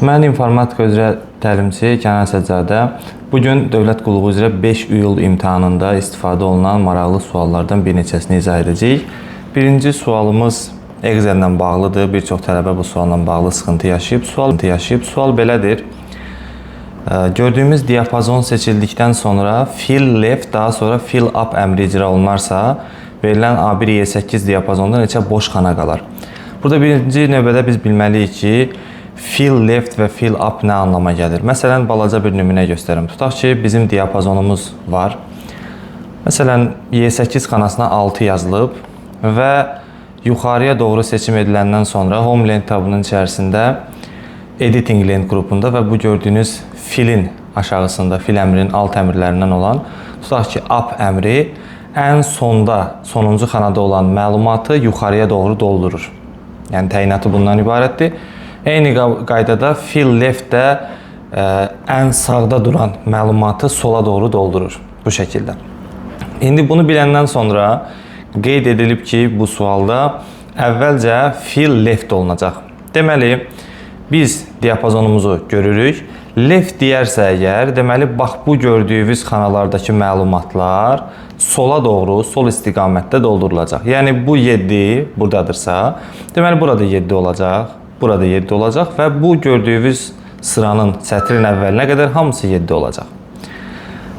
Mən informatika üzrə təlimçi Kənan Səccadə. Bugün Dövlət Qulluğu üzrə 5 iyul imtahanında istifadə olunan maraqlı suallardan bir neçəsini izah edəcəyik. Birinci sualımız Excel-lə bağlıdır. Bir çox tələbə bu sualla bağlı sıxıntı yaşayıb. Sual belədir. Gördüyümüz diapazon seçildikdən sonra fill left, daha sonra fill up əmri icra olunarsa, verilən A1-Y8 diapazonda neçə boş xana qalar? Burada birinci növbədə biz bilməliyik ki, fill left və fill up nə anlama gəlir? Məsələn, balaca bir nümunə göstərim. Tutaq ki, bizim diapazonumuz var. Məsələn, Y8 xanasına 6 yazılıb və yuxarıya doğru seçim ediləndən sonra Home Lent tabının içərisində Editing Lent qrupunda və bu gördüyünüz fillin aşağısında, fill əmrinin alt əmrlərindən olan, tutaq ki, up əmri ən sonuncu xanada olan məlumatı yuxarıya doğru doldurur. Yəni, təyinatı bundan ibarətdir. Eyni qaydada fill left də ən sağda duran məlumatı sola doğru doldurur. Bu şəkildə. İndi bunu biləndən sonra qeyd edilib ki, bu sualda əvvəlcə fill left olunacaq. Deməli, biz diapazonumuzu görürük. Left deyərsə əgər, deməli, bax bu gördüyünüz xanalardakı məlumatlar sola doğru, sol istiqamətdə doldurulacaq. Yəni, bu 7 buradadırsa, deməli, burada 7 olacaq, burada 7 olacaq və bu gördüyünüz sıranın sətrin əvvəlinə qədər hamısı 7 olacaq.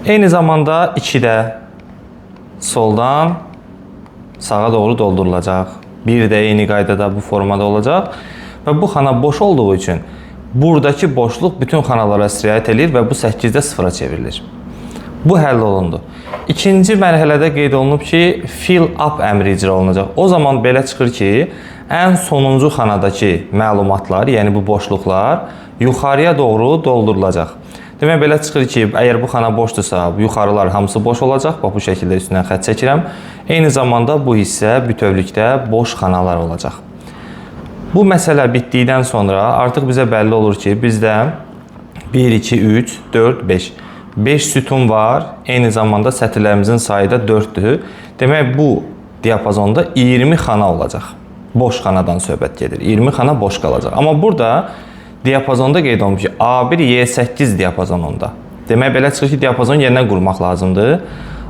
Eyni zamanda 2 də soldan sağa doğru doldurulacaq. 1 də eyni qaydada bu formada olacaq və bu xana boş olduğu üçün buradakı boşluq bütün xanalara sirayət edir və bu 8-də 0-a çevrilir. Bu həll olundu. İkinci mərhələdə qeyd olunub ki, fill up əmri icra olunacaq. O zaman belə çıxır ki, ən sonuncu xanadakı məlumatlar, yəni bu boşluqlar yuxarıya doğru doldurulacaq. Demək, belə çıxır ki, əgər bu xana boşdursa, yuxarılar hamısı boş olacaq. Bax, bu şəkildə üstündən xətt çəkirəm. Eyni zamanda bu hissə bütövlükdə boş xanalar olacaq. Bu məsələ bitdikdən sonra artıq bizə bəlli olur ki, bizdə 1, 2, 3, 4, 5. 5 sütun var. Eyni zamanda sətirlərimizin sayı da 4-dür. Demək, bu diapazonda 20 xana olacaq. Boş xanadan söhbət gedir. 20 xana boş qalacaq. Amma burada diapazonda qeyd olunmuş ki, A1-Y8 diapazonunda. Demək, belə çıxır ki, diapazonu yenidən qurmaq lazımdır.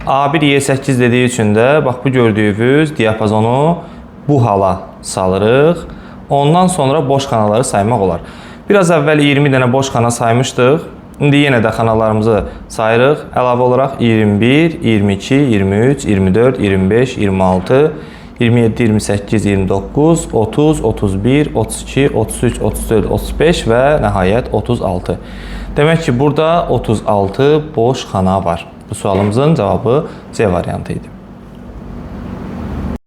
A1-Y8 dediyi üçün də, bax, bu gördüyünüz diapazonu bu hala salırıq. Ondan sonra boş xanaları saymaq olar. Biraz əvvəl 20 dənə boş xana saymışdıq. İndi yenə də xanalarımızı sayırıq. Əlavə olaraq 21, 22, 23, 24, 25, 26, 27, 28, 29, 30, 31, 32, 33, 34, 35 və nəhayət 36. Demək ki, burada 36 boş xana var. Bu sualımızın cavabı C variantı idi.